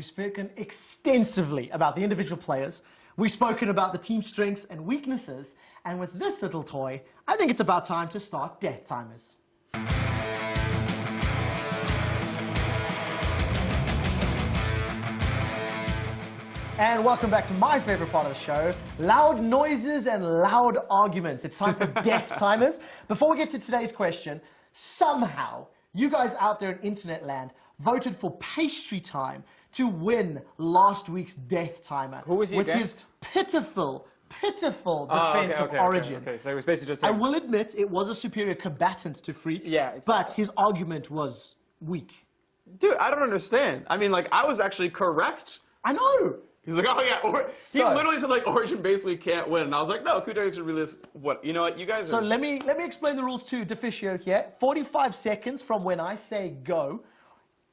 we've spoken extensively about the individual players. We've spoken about the team strengths and weaknesses. And with this little toy, I think it's about time to start death timers. And welcome back to my favorite part of the show, loud noises and loud arguments. It's time for death timers. Before we get to today's question, somehow you guys out there in internet land voted for Pastry Time to win last week's death timer. Who was he with against? His pitiful defense of Origin. Okay, so it was basically just I will admit it was a superior combatant to Phreak, yeah, exactly. But his argument was weak. Dude, I don't understand. I mean, like, I was actually correct. I know. He's like, oh yeah, he literally said like Origin basically can't win, and I was like, no, KOO Tigers should release what? You know what? You guys. So let me explain the rules to Deficio here. 45 seconds from when I say go.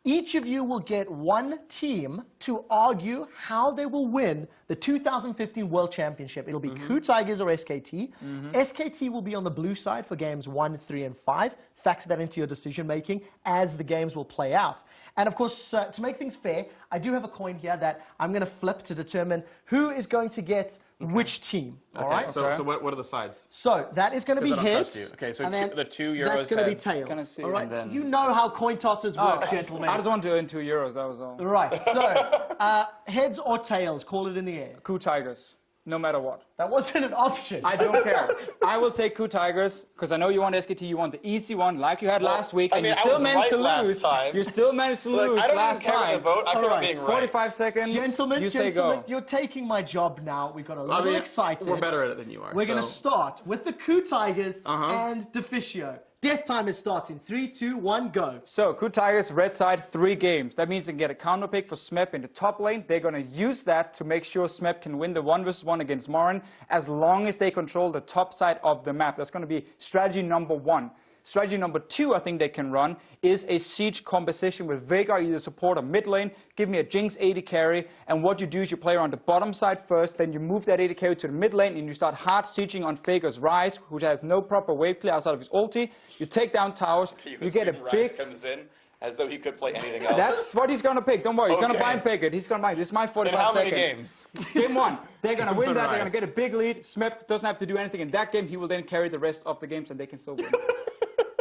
Each of you will get one team to argue how they will win the 2015 World Championship. It'll be KOO Tigers or SKT. SKT will be on the blue side for games 1, 3, and 5. Factor that into your decision making as the games will play out. And of course, to make things fair, I do have a coin here that I'm going to flip to determine who is going to get which team. All right. So what are the sides? So that is going to be heads. Okay, so and the 2 euros. That's going to be tails. All right. You know how coin tosses work, gentlemen. I just want to do it in 2 euros. That was all. Right. So heads or tails, call it in the air. KOO Tigers, no matter what. That wasn't an option. I don't care. I will take KOO Tigers because I know you want SKT. You want the easy one, like you had last week, and you still managed to lose. You still managed to lose last time. Vote. I feel like being right. 45 seconds. Gentlemen, you say go. You're taking my job now. We got a little excited. We're better at it than you are. We're going to start with the KOO Tigers and Deficio. Death timer starts in 3, 2, 1, go. So, KOO Tigers, red side, 3 games. That means they can get a counter pick for Smep in the top lane. They're going to use that to make sure Smep can win the 1v1 against Marin as long as they control the top side of the map. That's going to be strategy number 1. Strategy number 2, I think they can run, is a siege composition with Veigar either support or mid lane. Give me a Jinx 80 carry, and what you do is you play on the bottom side first, then you move that 80 carry to the mid lane, and you start hard sieging on Veigar's Rise, which has no proper wave clear outside of his ulti. You take down towers, you get a big... comes in as though he could play anything else. That's what he's going to pick. Don't worry. He's going to blind pick it. He's going to blind. This is my 45 seconds. In how many games? Game 1. They're going to win that. They're going to get a big lead. Smep doesn't have to do anything in that game. He will then carry the rest of the games, and they can still win.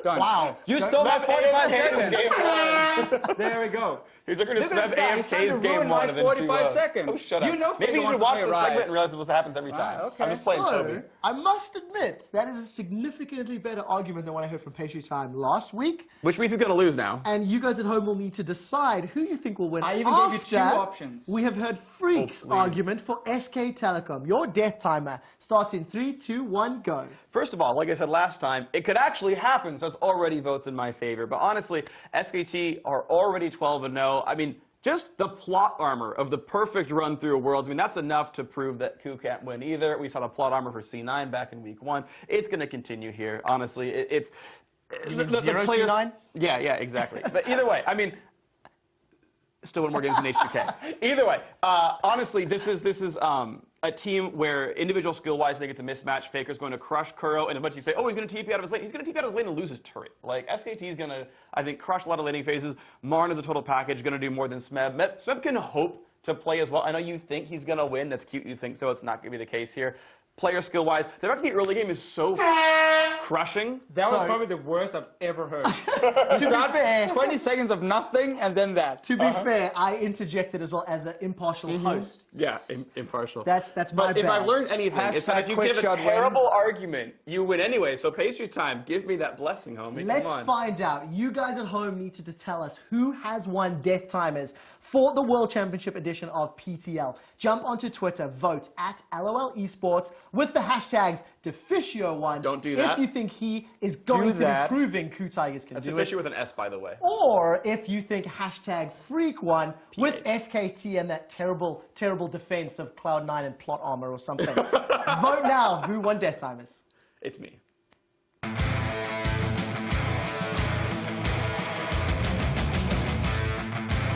Done. Wow. You stole my 45 seconds. There we go. He's looking to Smep AFK's game 1 and then 45 seconds. Oh, shut up. You know maybe you should watch the segment and realize what happens every time. Okay. I'm just playing Toby. I must admit, that is a significantly better argument than what I heard from Pastry Time last week. Which means he's going to lose now. And you guys at home will need to decide who you think will win. I even gave you 2 options. We have heard Phreak's argument for SK Telecom. Your death timer starts in 3, 2, 1, go. First of all, like I said last time, it could actually happen, so it's already votes in my favor. But honestly, SKT are already 12-0. I mean, just the plot armor of the perfect run through Worlds, I mean, that's enough to prove that KOO can't win either. We saw the plot armor for C9 back in week 1. It's going to continue here, honestly. It's... the players, C9? Yeah, exactly. But either way, I mean... Still win more games than H2K. Either way, honestly, this is a team where individual skill-wise, I think it's a mismatch. Faker's going to crush Kuro, and a bunch of you say, oh, he's going to TP out of his lane. He's going to TP out of his lane and lose his turret. Like, SKT is going to, I think, crush a lot of laning phases. Marn is a total package, going to do more than Smeb. Smeb can hope to play as well. I know you think he's going to win. That's cute you think so. It's not going to be the case here. Player skill-wise, the fact that the early game is so crushing. That was probably the worst I've ever heard. You start 20 seconds of nothing, and then that. To be fair, I interjected as well as an impartial host. Yeah, impartial. That's my bad. But if I've learned anything, it's that if you give a terrible argument, you win anyway. So Pastry Time, give me that blessing, homie. Let's find out. You guys at home need to tell us who has won death timers for the World Championship edition of PTL. Jump onto Twitter, vote at LOL Esports with the hashtags Deficio1. Don't do that. If you think he is going to be proving KOO Tigers can do it. That's Deficio with an S, by the way. Or if you think hashtag Phreak1 with SKT and that terrible, terrible defense of Cloud9 and plot armor or something. Vote now. Who won death timers? It's me.